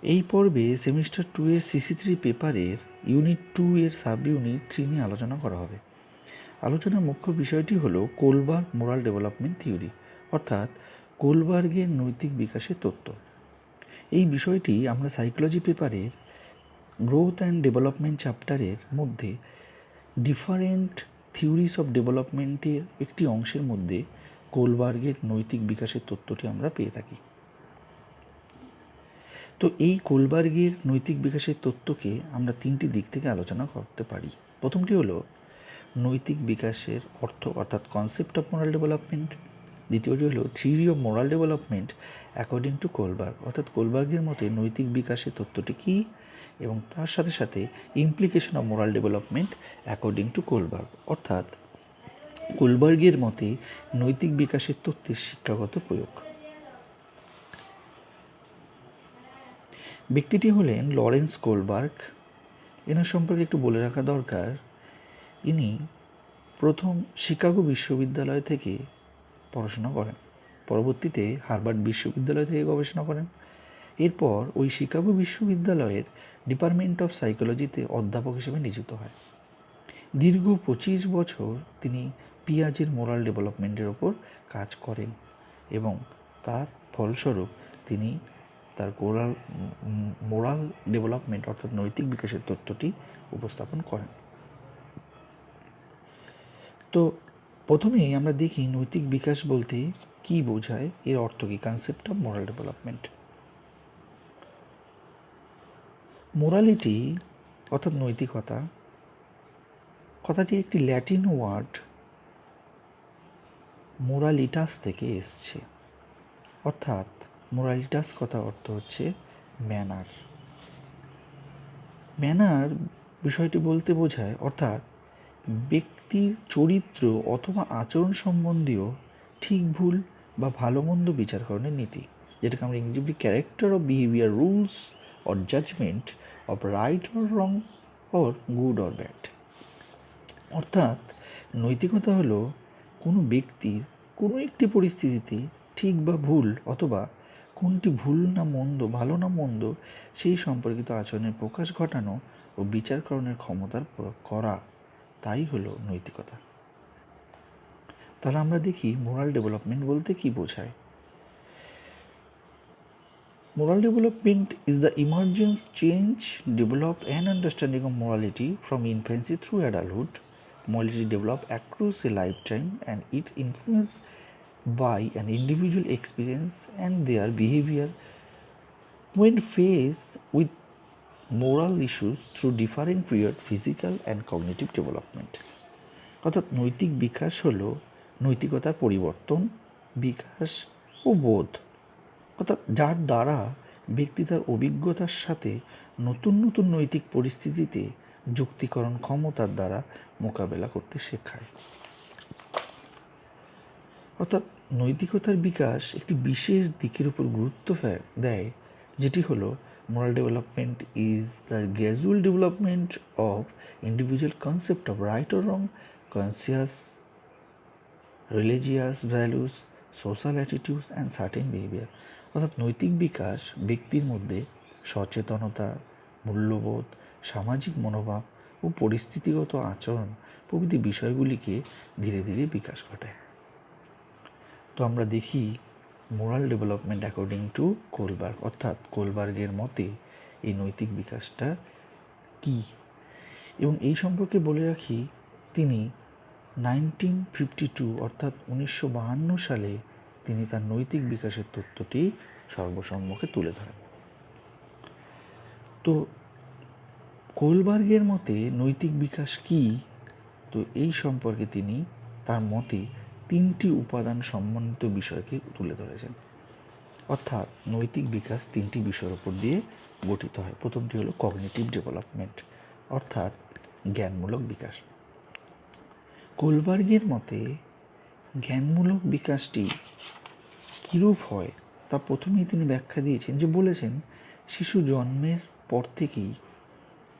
এই পর্বে সেমিস্টার 2 এর CC3 পেপারের ইউনিট 2 এর সাব ইউনিট 3 নিয়ে আলোচনা করা হবে। আলোচনার মুখ্য বিষয়টি হলো কোলবার্গ মোরাল ডেভেলপমেন্ট থিওরি, অর্থাৎ কোলবার্গের নৈতিক বিকাশের তত্ত্ব। এই বিষয়টি আমরা সাইকোলজি পেপারের গ্রোথ অ্যান্ড ডেভেলপমেন্ট চ্যাপ্টারের মধ্যে ডিফারেন্ট থিওরিস অফ ডেভেলপমেন্টের একটি অংশের মধ্যে কোলবার্গের নৈতিক বিকাশের তত্ত্বটি আমরা পেয়ে থাকি। তো এই কোলবার্গের নৈতিক বিকাশের তত্ত্বকে আমরা 3টি দিক থেকে আলোচনা করতে পারি। প্রথমটি হলো নৈতিক বিকাশের অর্থ, অর্থাৎ কনসেপ্ট অফ মোরাল ডেভেলপমেন্ট। দ্বিতীয়টি হলো theory of moral development according to Kohlberg, অর্থাৎ কোলবার্গের মতে নৈতিক বিকাশের তত্ত্বটি কী, এবং তার সাথে সাথে implication of moral development according to Kohlberg, অর্থাৎ কোলবার্গের মতে নৈতিক বিকাশের তত্ত্বের শিক্ষাগত প্রয়োগ। ব্যক্তিটি হলেন লরেন্স কোলবার্গ। এনার সম্পর্কে একটু বলে রাখা দরকার, ইনি প্রথম শিকাগো বিশ্ববিদ্যালয় থেকে পড়াশোনা করেন, পরবর্তীতে হার্ভার্ড বিশ্ববিদ্যালয় থেকে গবেষণা করেন। এরপর ওই শিকাগো বিশ্ববিদ্যালয়ের ডিপার্টমেন্ট অফ সাইকোলজিতে অধ্যাপক হিসেবে নিযুক্ত হয়। দীর্ঘ 25 বছর তিনি পিয়াজের মোরাল ডেভেলপমেন্টের ওপর কাজ করেন এবং তার ফলস্বরূপ তিনি তার মোরাল ডেভেলপমেন্ট অর্থাৎ নৈতিক বিকাশের তত্ত্বটি উপস্থাপন করেন। তো প্রথমেই আমরা দেখি নৈতিক বিকাশ বলতে কি বোঝায়, এর অর্থ কী, concept of moral development. Morality অর্থাৎ নৈতিকতা কথাটি একটি ল্যাটিন ওয়ার্ড মোরালিটাস থেকে এসছে, অর্থাৎ মোরালিটাস কথা অর্থ হচ্ছে ম্যানার। ম্যানার বিষয়টি বলতে বোঝায় অর্থাৎ ব্যক্তির চরিত্র অথবা আচরণ সম্বন্ধীয় ঠিক ভুল বা ভালো মন্দ বিচারকরণের নীতি, যেটাকে আমরা ইংরেজি character of behaviour rules or judgement of right or wrong or good or bad. অর্থাৎ নৈতিকতা হলো কোনো ব্যক্তির কোনো একটি পরিস্থিতিতে ঠিক বা ভুল অথবা কোনটি ভুল না মন্দ, ভালো না মন্দ, সেই সম্পর্কিত আচরণের প্রকাশ ঘটানো ও বিচারকরণের ক্ষমতার প্রয়োগ করা, তাই হলো নৈতিকতা। তাহলে আমরা দেখি মোরাল ডেভেলপমেন্ট বলতে কি বোঝায়। Moral development is the emergence, change, develop and understanding of morality from infancy through adulthood. Morality develop across a lifetime and it influenced by an individual experience and their behavior when faced with moral issues through different period physical and cognitive development. অর্থাৎ নৈতিক বিকাশ হলো নৈতিকতার পরিবর্তন, বিকাশ ও বোধ, অর্থাৎ যার দ্বারা ব্যক্তি তার অভিজ্ঞতার সাথে নতুন নতুন নৈতিক পরিস্থিতিতে যুক্তিকরণ ক্ষমতার দ্বারা মোকাবেলা করতে শেখায়। অর্থাৎ নৈতিকতার বিকাশ একটি বিশেষ দিকের উপর গুরুত্ব দেয়, যেটি হলো moral development is the gradual development of individual concept of right or wrong, conscious religious values, social attitudes and certain behaviour. অর্থাৎ নৈতিক বিকাশ ব্যক্তির মধ্যে সচেতনতা, মূল্যবোধ, সামাজিক মনোভাব ও পরিস্থিতিগত আচরণ প্রভৃতি বিষয়গুলিকে ধীরে ধীরে বিকাশ ঘটায়। তো আমরা দেখি moral development according to Kohlberg, অর্থাৎ কোলবার্গের মতে এই নৈতিক বিকাশটা কী, এবং এই সম্পর্কে বলে রাখি তিনি 1952 অর্থাৎ 1952 সালে তিনি তার নৈতিক বিকাশের তত্ত্বটি সর্বসম্মুখে তুলে ধরেন। তো কোলবার্গের মতে নৈতিক বিকাশ কী, তো এই সম্পর্কে তিনি তার মতে 3টি উপাদান সম্বন্ধিত বিষয়কে তুলে ধরেছেন। অর্থাৎ নৈতিক বিকাশ 3টি বিষয়ের উপর দিয়ে গঠিত হয়। প্রথমটি হলো কগনিটিভ ডেভেলপমেন্ট, অর্থাৎ জ্ঞানমূলক বিকাশ। কোলবার্গের মতে জ্ঞানমূলক বিকাশটি কীরূপ হয় তা প্রথমেই তিনি ব্যাখ্যা দিয়েছেন, যে বলেছেন শিশু জন্মের পর থেকেই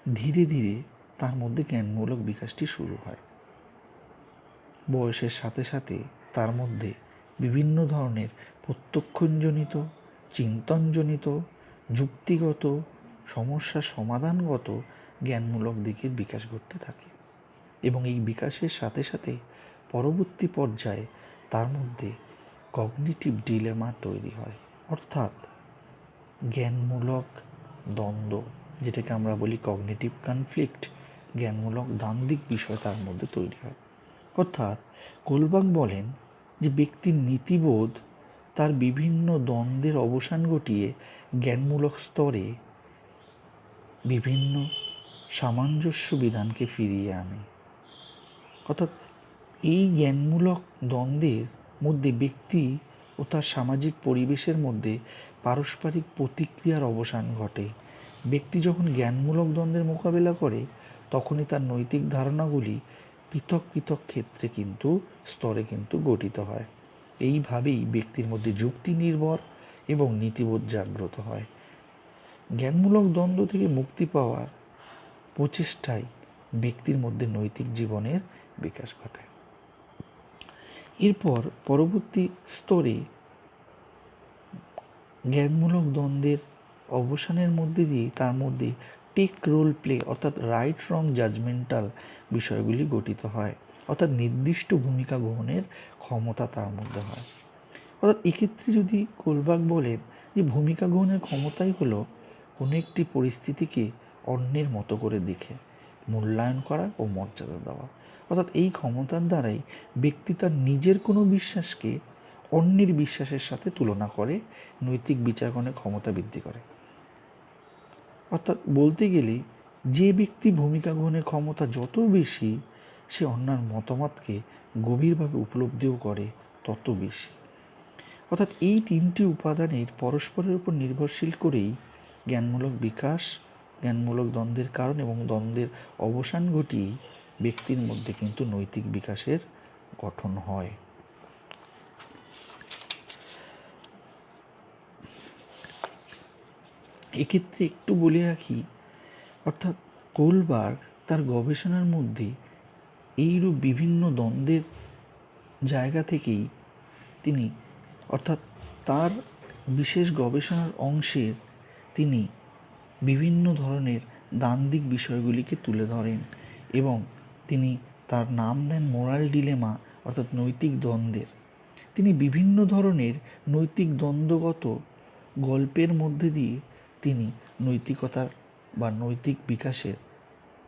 ধীরে ধীরে তার মধ্যে জ্ঞানমূলক বিকাশটি শুরু হয়। বয়সের সাথে সাথে তার মধ্যে বিভিন্ন ধরনের প্রত্যক্ষজনিত, চিন্তনজনিত, যুক্তিগত, সমস্যা সমাধানগত, জ্ঞানমূলক দিকের বিকাশ ঘটতে থাকে এবং এই বিকাশের সাথে সাথে পরবর্তী পর্যায়ে তার মধ্যে কগনিটিভ ডিলেমা তৈরি হয়, অর্থাৎ জ্ঞানমূলক দ্বন্দ্ব, যেটাকে আমরা বলি কগনিটিভ কনফ্লিক্ট, জ্ঞানমূলক দ্বান্দ্বিক বিষয় তার মধ্যে তৈরি হয়। অর্থাৎ কোলবার্গ বলেন যে ব্যক্তির নীতিবোধ তার বিভিন্ন দ্বন্দ্বের অবসান ঘটিয়ে জ্ঞানমূলক স্তরে বিভিন্ন সামঞ্জস্য বিধানকে ফিরিয়ে আনে। অর্থাৎ এই জ্ঞানমূলক দ্বন্দ্বের মধ্যে ব্যক্তি ও তার সামাজিক পরিবেশের মধ্যে পারস্পরিক প্রতিক্রিয়ার অবসান ঘটে। ব্যক্তি যখন জ্ঞানমূলক দ্বন্দ্বের মোকাবিলা করে তখনই তার নৈতিক ধারণাগুলি পৃথক পৃথক ক্ষেত্রে কিন্তু স্তরে কিন্তু গঠিত হয়। এইভাবেই ব্যক্তির মধ্যে যুক্তি নির্ভর এবং নীতিবোধ জাগ্রত হয়। জ্ঞানমূলক দ্বন্দ্ব থেকে মুক্তি পাওয়ার প্রচেষ্টায় ব্যক্তির মধ্যে নৈতিক জীবনের বিকাশ ঘটায়। এরপর পরবর্তী স্তরে জ্ঞানমূলক দ্বন্দ্বের অবসানের মধ্যে দিয়ে তার মধ্যে টেক রোল প্লে অর্থাৎ রাইট রং জাজমেন্টাল বিষয়গুলি গঠিত হয়, অর্থাৎ নির্দিষ্ট ভূমিকা গ্রহণের ক্ষমতা তার মধ্যে হয়। অর্থাৎ এক্ষেত্রে যদি কোলবার্গ বলেন যে ভূমিকা গ্রহণের ক্ষমতাই হলো কোনো একটি পরিস্থিতিকে অন্যের মতো করে দেখে মূল্যায়ন করা ও মর্যাদা দেওয়া। অর্থাৎ এই ক্ষমতার দ্বারাই ব্যক্তি তার নিজের কোনো বিশ্বাসকে অন্যের বিশ্বাসের সাথে তুলনা করে নৈতিক বিচারকরণের ক্ষমতা বৃদ্ধি করে। অর্থাৎ বলতে গেলে যে ব্যক্তি ভূমিকা গ্রহণের ক্ষমতা যত বেশি, সে অন্যান্য মতামতকে গভীরভাবে উপলব্ধিও করে তত বেশি। অর্থাৎ এই তিনটি উপাদানের পরস্পরের উপর নির্ভরশীল করেই জ্ঞানমূলক বিকাশ, জ্ঞানমূলক দ্বন্দ্বের কারণ এবং দ্বন্দ্বের অবসান ঘটিয়েই ব্যক্তির মধ্যে কিন্তু নৈতিক বিকাশের গঠন হয়। এক্ষেত্রে একটু বলে রাখি, অর্থাৎ কোলবার্গ তার গবেষণার মধ্যে এইরূপ বিভিন্ন দ্বন্দ্বের জায়গা থেকেই তিনি, অর্থাৎ তার বিশেষ গবেষণার অংশের তিনি বিভিন্ন ধরনের দ্বান্দ্বিক বিষয়গুলিকে তুলে ধরেন এবং তিনি তার নাম দেন মোরাল ডিলেমা, অর্থাৎ নৈতিক দ্বন্দ্বের। তিনি বিভিন্ন ধরনের নৈতিক দ্বন্দ্বগত গল্পের মধ্যে দিয়ে তিনি নৈতিকতার বা নৈতিক বিকাশের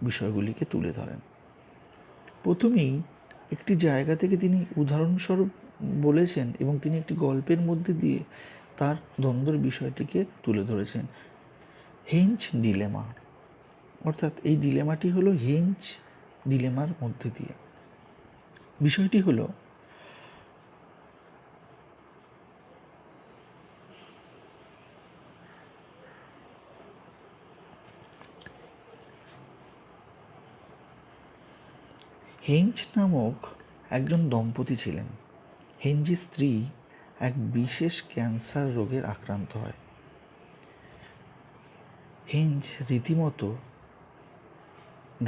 বিষয়গুলিকে তুলে ধরেন। প্রথমেই একটি জায়গা থেকে তিনি উদাহরণস্বরূপ বলেছেন এবং তিনি একটি গল্পের মধ্যে দিয়ে তার দ্বন্দ্বের বিষয়টিকে তুলে ধরেছেন, হেঞ্চ ডিলেমা। অর্থাৎ এই ডিলেমাটি হলো হেঞ্চ ডিলেমার মধ্যে দিয়ে। বিষয়টি হলো হেঞ্চ নামক একজন দম্পতি ছিলেন। হেঞ্চের স্ত্রী এক বিশেষ ক্যান্সার রোগের আক্রান্ত হয়। হেঞ্চ রীতিমতো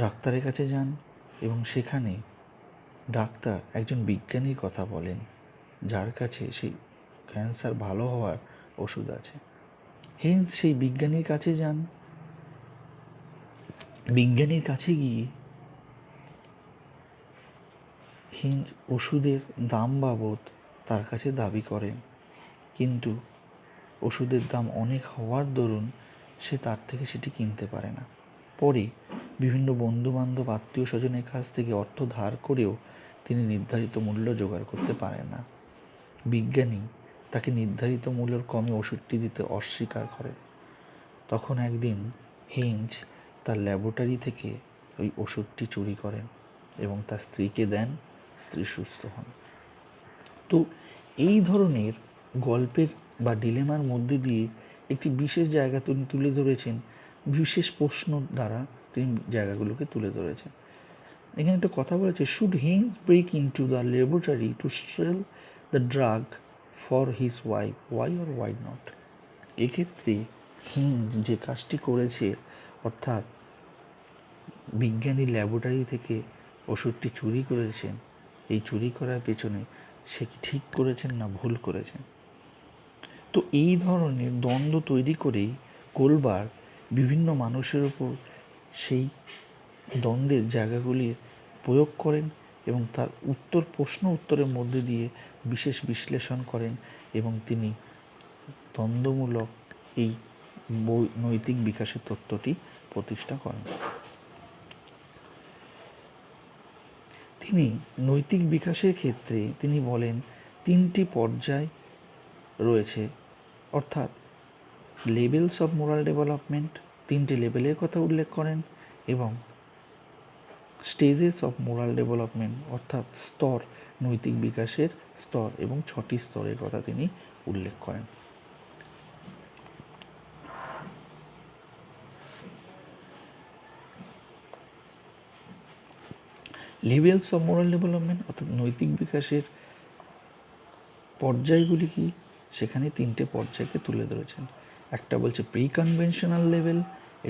ডাক্তারের কাছে যান এবং সেখানে ডাক্তার একজন বিজ্ঞানীর কথা বলেন যার কাছে সেই ক্যান্সার ভালো হওয়ার ওষুধ আছে। হেঞ্চ সেই বিজ্ঞানীর কাছে যান। বিজ্ঞানীর কাছে গিয়ে হেঞ্চ ওষুধের দাম বাবদ তার কাছে দাবি করেন, কিন্তু ওষুধের দাম অনেক হওয়ার দরুন সে তার থেকে সেটি কিনতে পারে না। পরে বিভিন্ন বন্ধুবান্ধব, আত্মীয় স্বজনের কাছ থেকে অর্থ ধার করেও তিনি নির্ধারিত মূল্য জোগাড় করতে পারেন না। বিজ্ঞানী তাকে নির্ধারিত মূল্যের কমে ওষুধটি দিতে অস্বীকার করেন। তখন একদিন হেঞ্চ তার ল্যাবরেটরি থেকে ওই ওষুধটি চুরি করেন এবং তার স্ত্রীকে দেন। স্ত্রী সুস্থ হন। তো এই ধরনের গল্পের বা ডিলেমার মধ্যে দিয়ে একটি বিশেষ জায়গা তিনি তুলে ধরেছেন, বিশেষ প্রশ্ন দ্বারা তিনি জায়গাগুলোকে তুলে ধরেছেন। এখানে একটা কথা বলেছে, should Heinz break into the laboratory to sell the drug for his wife, why or why not. এক্ষেত্রে হেঞ্চ যে কাজটি করেছে, অর্থাৎ বিজ্ঞানী ল্যাবরেটরি থেকে ওষুধটি চুরি করেছেন, এই চুরি করার পেছনে সে কি ঠিক করেছেন না ভুল করেছেন? তো এই ধরনের দ্বন্দ্ব তৈরি করেই গোলবার বিভিন্ন মানুষের উপর সেই দ্বন্দ্বের জায়গাগুলির প্রয়োগ করেন এবং তার প্রশ্ন উত্তরের মধ্যে দিয়ে বিশেষ বিশ্লেষণ করেন এবং তিনি দ্বন্দ্বমূলক এই নৈতিক বিকাশের তত্ত্বটি প্রতিষ্ঠা করেন। তিনি নৈতিক বিকাশের ক্ষেত্রে তিনি বলেন 3টি পর্যায় রয়েছে, অর্থাৎ লেভেলস অফ মোরাল ডেভেলপমেন্ট, 3টে লেভেলের কথা উল্লেখ করেন এবং স্টেজেস অফ মোরাল ডেভেলপমেন্ট অর্থাৎ স্তর, নৈতিক বিকাশের স্তর এবং 6টি স্তরের কথা তিনি উল্লেখ করেন। লেভেলস অফ মোরাল ডেভেলপমেন্ট অর্থাৎ নৈতিক বিকাশের পর্যায়গুলি কি, সেখানে 3টে পর্যায়কে তুলে ধরেছেন। একটা বলছে প্রি কনভেনশনাল লেভেল,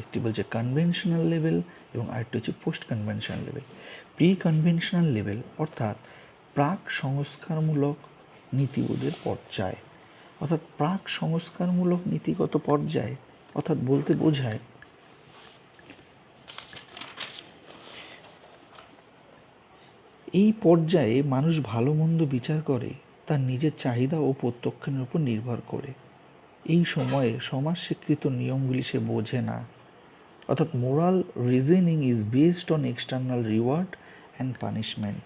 একটি বলছে কনভেনশনাল লেভেল এবং আরেকটি হচ্ছে post conventional level. Pre conventional level অর্থাৎ প্রাক সংস্কারমূলক নীতিবোধের পর্যায়, অর্থাৎ প্রাক সংস্কারমূলক নীতিগত পর্যায় অর্থাৎ বলতে বোঝায় এই পর্যায়ে মানুষ ভালো মন্দ বিচার করে তার নিজের চাহিদা ও প্রত্যক্ষণের উপর নির্ভর করে। এই সময়ে সমাজ স্বীকৃত নিয়মগুলি সে বোঝে না, অর্থাৎ moral reasoning is based on external reward and punishment.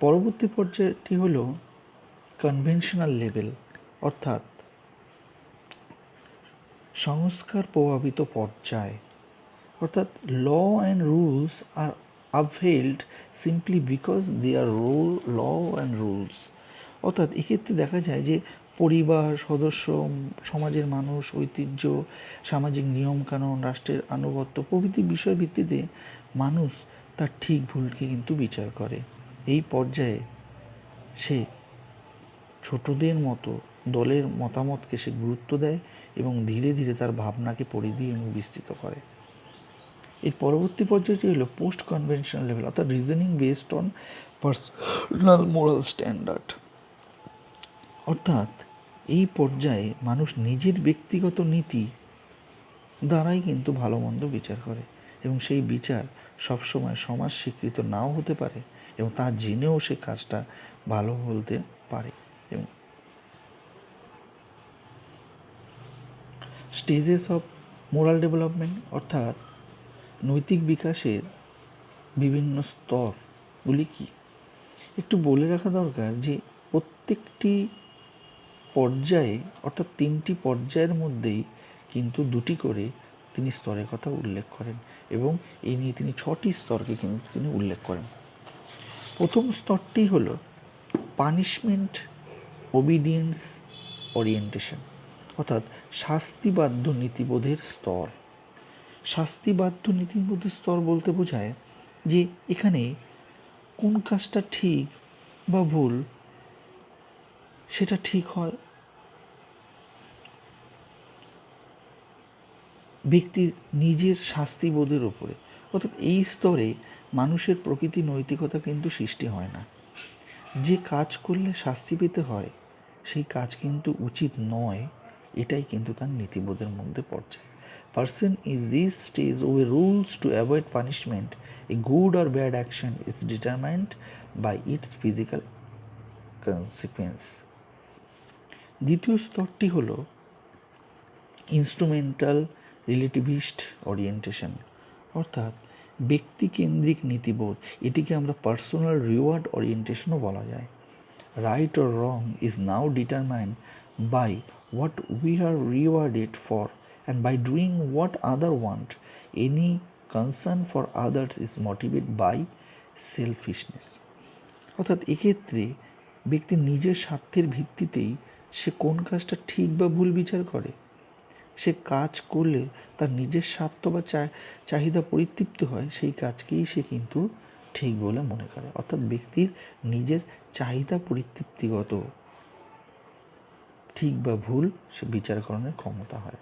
পরবর্তী পর্যায়টি হল কনভেনশনাল লেভেল অর্থাৎ সংস্কার প্রভাবিত পর্যায়, অর্থাৎ law and rules are upheld simply because they are law and rules। অর্থাৎ এক্ষেত্রে দেখা যায় যে পরিবার সদস্য, সমাজের মানুষ, ঐতিহ্য, সামাজিক নিয়মকানুন, রাষ্ট্রের আনুগত্য প্রভৃতি বিষয় ভিত্তিতে মানুষ তার ঠিক ভুলকে কিন্তু বিচার করে। এই পর্যায়ে সে ছোটদের মতো দলের মতামতকে সে গুরুত্ব দেয় এবং ধীরে ধীরে তার ভাবনাকে পরিধি এবং বিস্তৃত করে। এর পরবর্তী পর্যায়টি হলো পোস্ট কনভেনশনাল লেভেল অর্থাৎ reasoning based on personal moral standard. অর্থাৎ এই পর্যায়ে মানুষ নিজের ব্যক্তিগত নীতি দ্বারাই কিন্তু ভালো মন্দ বিচার করে এবং সেই বিচার সবসময় সমাজ স্বীকৃত নাও হতে পারে এবং তা জেনেও সে কাজটা ভালো বলতে পারে। এবং স্টেজেস অফ মোরাল ডেভেলপমেন্ট অর্থাৎ নৈতিক বিকাশের বিভিন্ন স্তরগুলি কী, একটু বলে রাখা দরকার যে প্রত্যেকটি পর্যায়ে অর্থাৎ 3টি পর্যায়ের মধ্যেই কিন্তু 2টি করে তিনি স্তরের কথা উল্লেখ করেন এবং এই নিয়ে তিনি 6টি স্তরকে কিন্তু তিনি উল্লেখ করেন। প্রথম স্তরটি হল পানিশমেন্ট ওবিডিয়েন্স ওরিয়েন্টেশন অর্থাৎ শাস্তিবাধ্য নীতিবোধের স্তর। শাস্তিবাধ্য নীতিবোধের স্তর বলতে বোঝায় যে এখানে কোন কাজটা ঠিক বা ভুল সেটা ঠিক হয় ব্যক্তির নিজের শাস্তিবোধের ওপরে। অর্থাৎ এই স্তরে মানুষের প্রকৃতি নৈতিকতা কিন্তু সৃষ্টি হয় না। যে কাজ করলে শাস্তি পেতে হয় সেই কাজ কিন্তু উচিত নয়, এটাই কিন্তু তার নীতিবোধের মধ্যে পর্যায়। Person is this stage where rules to avoid punishment, a good or bad action is determined by its physical consequence। দ্বিতীয় স্তরটি হল ইনস্ট্রুমেন্টাল রিলেটিভিস্ট ওরিয়েন্টেশন অর্থাৎ ব্যক্তিকেন্দ্রিক নীতিবোধ। এটিকে আমরা পার্সোনাল রিওয়ার্ড ওরিয়েন্টেশনও বলা যায়। Right or wrong is now determined by what we are rewarded for and by doing what other want. Any concern for others is motivated by selfishness। অর্থাৎ এক্ষেত্রে ব্যক্তি নিজের স্বার্থের ভিত্তিতেই সে কোন কাজটা ঠিক বা ভুল বিচার করে। সে কাজ করলে তার নিজের স্বার্থ বা চাহিদা পরিতৃপ্ত হয় সেই কাজকেই সে কিন্তু ঠিক বলে মনে করে। অর্থাৎ ব্যক্তির নিজের চাহিদা পরিতৃপ্তিগত ঠিক বা ভুল সে বিচারকরণের ক্ষমতা হয়।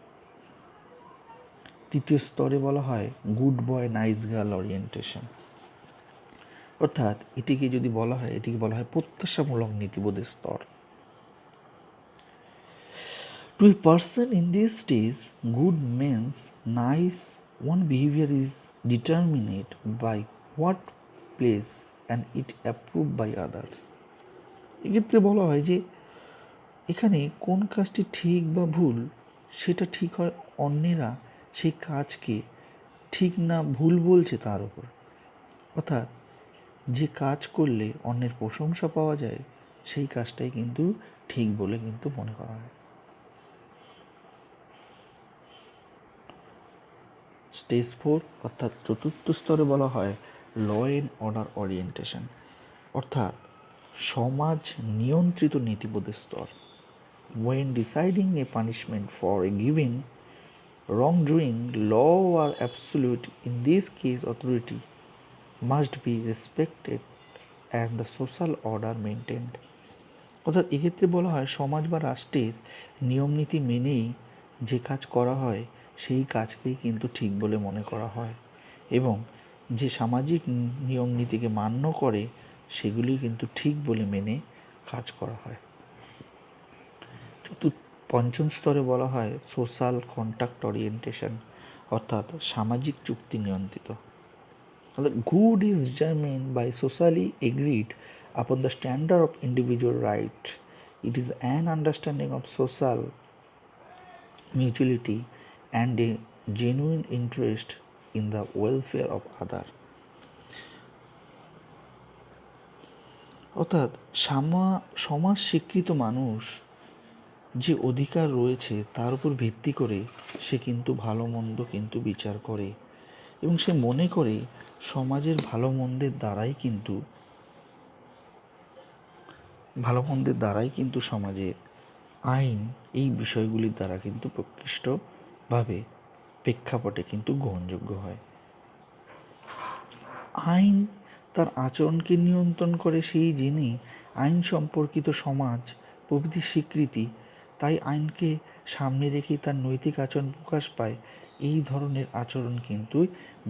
তৃতীয় স্তরে বলা হয় good boy nice girl orientation অর্থাৎ এটিকে যদি বলা হয় এটিকে বলা হয় প্রত্যাশামূলক নীতিবোধের স্তর। To a person in this stage, good means nice. One behavior is determined by what place and it approved by others. এক্ষেত্রে বলা হয় যে এখানে কোন কাজটি ঠিক বা ভুল সেটা ঠিক হয় অন্যেরা সেই কাজকে ঠিক না ভুল বলছে তার উপর। অর্থাৎ যে কাজ করলে অন্যের প্রশংসা পাওয়া যায় সেই কাজটাই কিন্তু ঠিক বলে কিন্তু মনে করা হয়। স্টেজ 4 অর্থাৎ চতুর্থ স্তরে বলা হয় ল অ্যান্ড অর্ডার ওরিয়েন্টেশন, অর্থাৎ সমাজ নিয়ন্ত্রিত নীতিবোধের স্তর। When deciding a punishment for a given wrongdoing, law or absolute, in this case authority, must be respected and the social order maintained. অর্থাৎ এক্ষেত্রে বলা হয় সমাজ বা রাষ্ট্রের নিয়মনীতি মেনেই যে কাজ করা হয় সেই কাজকেই কিন্তু ঠিক বলে মনে করা হয় এবং যে সামাজিক নিয়মনীতিকে মান্য করে সেগুলি কিন্তু ঠিক বলে মেনে কাজ করা হয়। পঞ্চম স্তরে বলা হয় সোশ্যাল কন্ট্যাক্ট ওরিয়েন্টেশন, অর্থাৎ সামাজিক চুক্তি নিয়ন্ত্রিত। অর্থাৎ good is determined by socially agreed upon the standard of individual right. It is an understanding of social mutuality and a genuine interest in the welfare of other. অর্থাৎ সমাজ স্বীকৃত মানুষ যে অধিকার রয়েছে তার উপর ভিত্তি করে সে কিন্তু ভালো মন্দ কিন্তু বিচার করে এবং সে মনে করে সমাজের ভালো মন্দের দ্বারাই কিন্তু সমাজের আইন এই বিষয়গুলির দ্বারা কিন্তু প্রকৃষ্টভাবে প্রেক্ষাপটে কিন্তু গ্রহণযোগ্য হয়। আইন তার আচরণকে নিয়ন্ত্রণ করে সেই জেনে আইন সম্পর্কিত সমাজ প্রভৃতির স্বীকৃতি, তাই আইনকে সামনে রেখে তার নৈতিক আচরণ প্রকাশ পায়। এই ধরনের আচরণ কিন্তু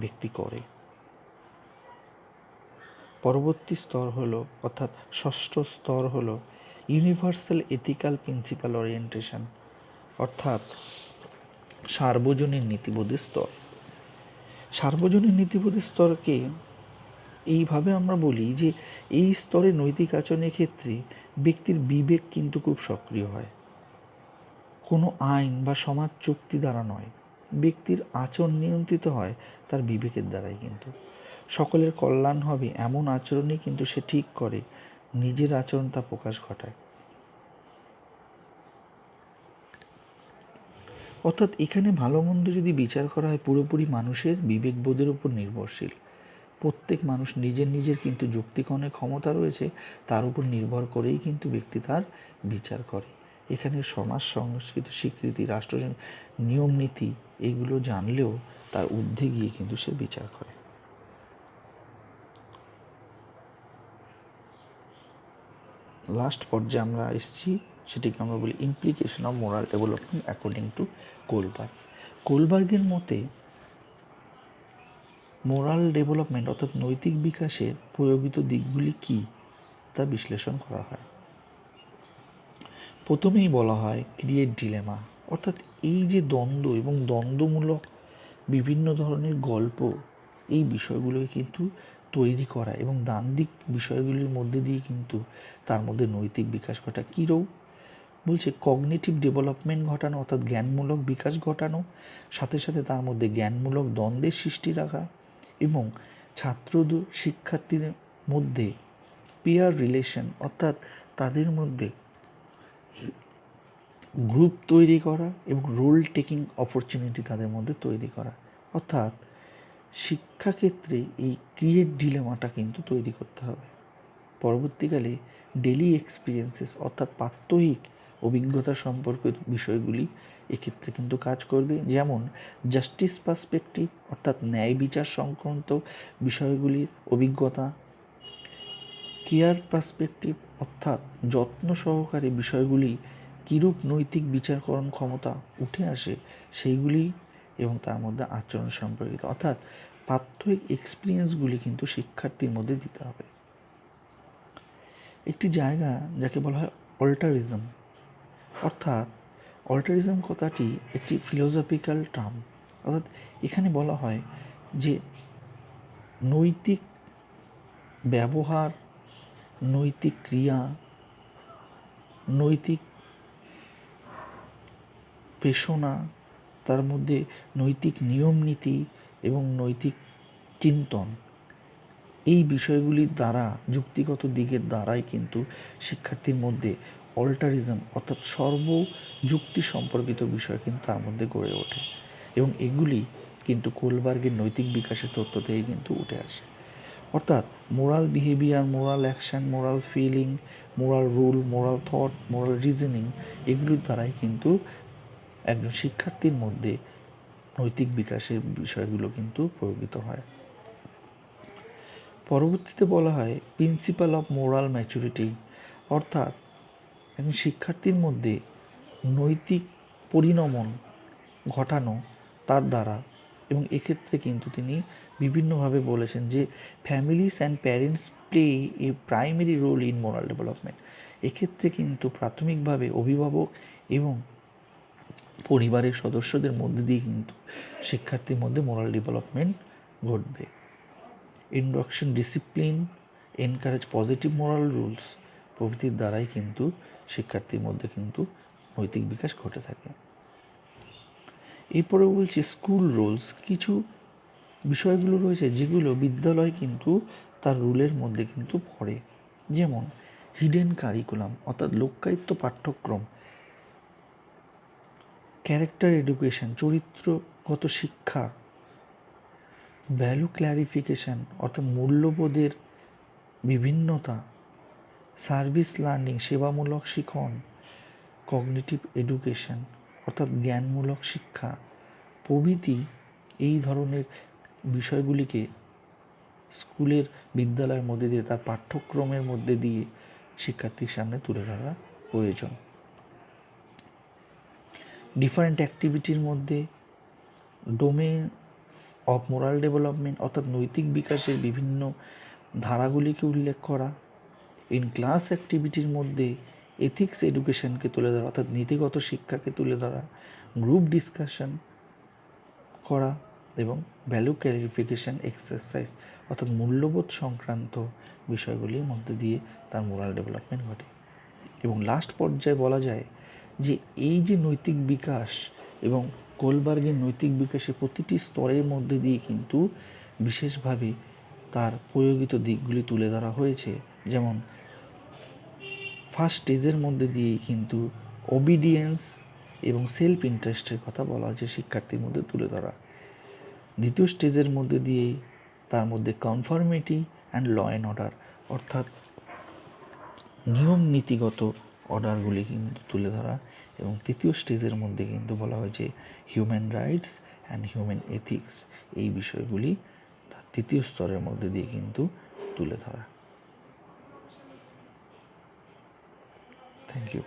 ব্যক্তি করে। পরবর্তী স্তর হলো অর্থাৎ ষষ্ঠ স্তর হলো ইউনিভার্সাল এথিক্যাল প্রিন্সিপাল ওরিয়েন্টেশন, অর্থাৎ সার্বজনীন নীতিবোধের স্তর। সার্বজনীন নীতিবোধের স্তরকে এইভাবে আমরা বলি যে এই স্তরে নৈতিক আচরণের ক্ষেত্রে ব্যক্তির বিবেক কিন্তু খুব সক্রিয় হয়। কোনো আইন বা সমাজ চুক্তি দ্বারা নয়, ব্যক্তির আচরণ নিয়ন্ত্রিত হয় তার বিবেকের দ্বারাই। কিন্তু সকলের কল্যাণ হবে এমন আচরণই কিন্তু সে ঠিক করে, নিজের আচরণ তা প্রকাশ ঘটায়। অর্থাৎ এখানে ভালো মন্দ যদি বিচার করা হয় পুরোপুরি মানুষের বিবেকবোধের উপর নির্ভরশীল। প্রত্যেক মানুষ নিজের কিন্তু যুক্তিকণের ক্ষমতা রয়েছে, তার উপর নির্ভর করেই কিন্তু ব্যক্তি তার বিচার করে। এখানে সমাজ সংস্কৃতি স্বীকৃতি রাষ্ট্র নিয়ম নীতি এগুলো জানলেও তার ঊর্ধ্বে গিয়ে কিন্তু সে বিচার করে। লাস্ট পর্যায়ে আমরা এসেছি, সেটিকে আমরা বলি implication of moral development according to Kohlberg. কোলবার্গের মতে মোরাল ডেভেলপমেন্ট অর্থাৎ নৈতিক বিকাশের প্রয়োগিত দিকগুলি কী তা বিশ্লেষণ করা হয়। প্রথমেই বলা হয় ক্রিয়েট ডিলেমা, অর্থাৎ এই যে দ্বন্দ্ব এবং দ্বন্দ্বমূলক বিভিন্ন ধরনের গল্প, এই বিষয়গুলোকে কিন্তু তৈরি করা এবং দ্বান্দ্বিক বিষয়গুলির মধ্যে দিয়ে কিন্তু তার মধ্যে নৈতিক বিকাশ ঘটা। কীরকম বলছে কগনিটিভ ডেভেলপমেন্ট ঘটানো, অর্থাৎ জ্ঞানমূলক বিকাশ ঘটানো, সাথে সাথে তার মধ্যে জ্ঞানমূলক দ্বন্দ্বের সৃষ্টি রাখা এবং ছাত্র শিক্ষার্থীদের মধ্যে পিয়ার রিলেশন, অর্থাৎ তাদের মধ্যে গ্রুপ তৈরি করা এবং রোল টেকিং অপরচুনিটি তাদের মধ্যে তৈরি করা। অর্থাৎ শিক্ষাক্ষেত্রে এই ক্রিয়েট ডিলেমাটা কিন্তু তৈরি করতে হবে। পরবর্তীকালে ডেলি এক্সপিরিয়েন্সেস অর্থাৎ প্রাত্যহিক অভিজ্ঞতা সম্পর্কিত বিষয়গুলি এক্ষেত্রে কিন্তু কাজ করবে, যেমন জাস্টিস পার্সপেক্টিভ অর্থাৎ ন্যায় বিচার সংক্রান্ত বিষয়গুলির অভিজ্ঞতা, কেয়ার পার্সপেক্টিভ অর্থাৎ যত্ন সহকারে বিষয়গুলি কীরূপ নৈতিক বিচারকরণ ক্ষমতা উঠে আসে সেইগুলি এবং তার মধ্যে আচরণ সম্পর্কিত, অর্থাৎ প্রাত্যহিক এক্সপিরিয়েন্সগুলি কিন্তু শিক্ষার্থীর মধ্যে দিতে হবে। একটি জায়গা যাকে বলা হয় অল্টারিজম, অর্থাৎ অল্টারিজম কথাটি একটি ফিলোসফিক্যাল টার্ম, অর্থাৎ এখানে বলা হয় যে নৈতিক ব্যবহার, নৈতিক ক্রিয়া, নৈতিক পেশনা, তার মধ্যে নৈতিক নিয়ম নীতি এবং নৈতিক চিন্তন, এই বিষয়গুলির দ্বারা, যুক্তিগত দিকের দ্বারাই কিন্তু শিক্ষার্থীর মধ্যে অল্টারিজম অর্থাৎ সর্বযুক্তি সম্পর্কিত বিষয় কিন্তু তার মধ্যে গড়ে ওঠে এবং এগুলি কিন্তু কোলবার্গের নৈতিক বিকাশের তত্ত্ব থেকে কিন্তু উঠে আসে। অর্থাৎ moral behaviour, moral action, moral feeling, moral rule, moral thought, moral reasoning, এগুলির দ্বারাই কিন্তু একজন শিক্ষার্থীর মধ্যে নৈতিক বিকাশের বিষয়গুলো কিন্তু প্রয়োগিত হয়। পরবর্তীতে বলা হয় প্রিন্সিপাল অফ মোরাল ম্যাচুরিটি, অর্থাৎ একজন শিক্ষার্থীর মধ্যে নৈতিক পরিণমন ঘটানো তার দ্বারা, এবং এক্ষেত্রে কিন্তু তিনি বিভিন্নভাবে বলেছেন যে families and parents play a primary role in moral development. এক্ষেত্রে কিন্তু প্রাথমিকভাবে অভিভাবক এবং পরিবারের সদস্যদের মধ্যে দিয়ে কিন্তু শিক্ষার্থীর মধ্যে মোরাল ডেভেলপমেন্ট ঘটবে। Induction discipline, encourage positive moral rules প্রভৃতির দ্বারাই কিন্তু শিক্ষার্থীর মধ্যে কিন্তু নৈতিক বিকাশ ঘটে থাকে। এরপরে বলছি স্কুল রুলস, কিছু বিষয়গুলো রয়েছে যেগুলো বিদ্যালয় কিন্তু তার রুলের মধ্যে কিন্তু পড়ে, যেমন হিডেন কারিকুলাম অর্থাৎ লক্ষ্যায়িত পাঠ্যক্রম, ক্যারেক্টার এডুকেশন চরিত্রগত শিক্ষা, ভ্যালু ক্ল্যারিফিকেশন অর্থাৎ মূল্যবোধের বিভিন্নতা, সার্ভিস লার্নিং সেবামূলক শিখন, কগনিটিভ এডুকেশন অর্থাৎ জ্ঞানমূলক শিক্ষা প্রভৃতি এই ধরনের বিষয়গুলিকে স্কুলের বিদ্যালয়ের মধ্যে দিয়ে তার পাঠ্যক্রমের মধ্যে দিয়ে শিক্ষার্থীর সামনে তুলে ধরা প্রয়োজন। ডিফারেন্ট অ্যাক্টিভিটির মধ্যে ডোমেন অফ মোরাল ডেভেলপমেন্ট অর্থাৎ নৈতিক বিকাশের বিভিন্ন ধারাগুলিকে উল্লেখ করা, ইন ক্লাস অ্যাক্টিভিটির মধ্যে এথিক্স এডুকেশনকে তুলে ধরা অর্থাৎ নীতিগত শিক্ষাকে তুলে ধরা, গ্রুপ ডিসকাশন করা এবং ভ্যালু ক্ল্যারিফিকেশন এক্সারসাইজ অর্থাৎ মূল্যবোধ সংক্রান্ত বিষয়গুলির মধ্যে দিয়ে তার মোরাল ডেভেলপমেন্ট ঘটে। এবং লাস্ট পর্যায়ে বলা যায় যে এই যে নৈতিক বিকাশ এবং কোলবার্গের নৈতিক বিকাশের প্রতিটি স্তরের মধ্যে দিয়ে কিন্তু বিশেষভাবে তার প্রয়োগিত দিকগুলি তুলে ধরা হয়েছে। যেমন ফার্স্ট স্টেজের মধ্যে দিয়েই কিন্তু ওবিডিয়েন্স এবং সেলফ ইন্টারেস্টের কথা বলা হয়েছে শিক্ষার্থীর মধ্যে তুলে ধরা। দ্বিতীয় স্টেজের মধ্যে দিয়েই তার মধ্যে conformity and law and order অর্থাৎ নিয়ম নীতিগত অর্ডারগুলি কিন্তু তুলে ধরা, এবং তৃতীয় স্টেজের মধ্যে কিন্তু বলা হয়েছে human rights and human ethics, এই বিষয়গুলি তার তৃতীয় স্তরের মধ্যে দিয়ে কিন্তু তুলে ধরা। Thank you.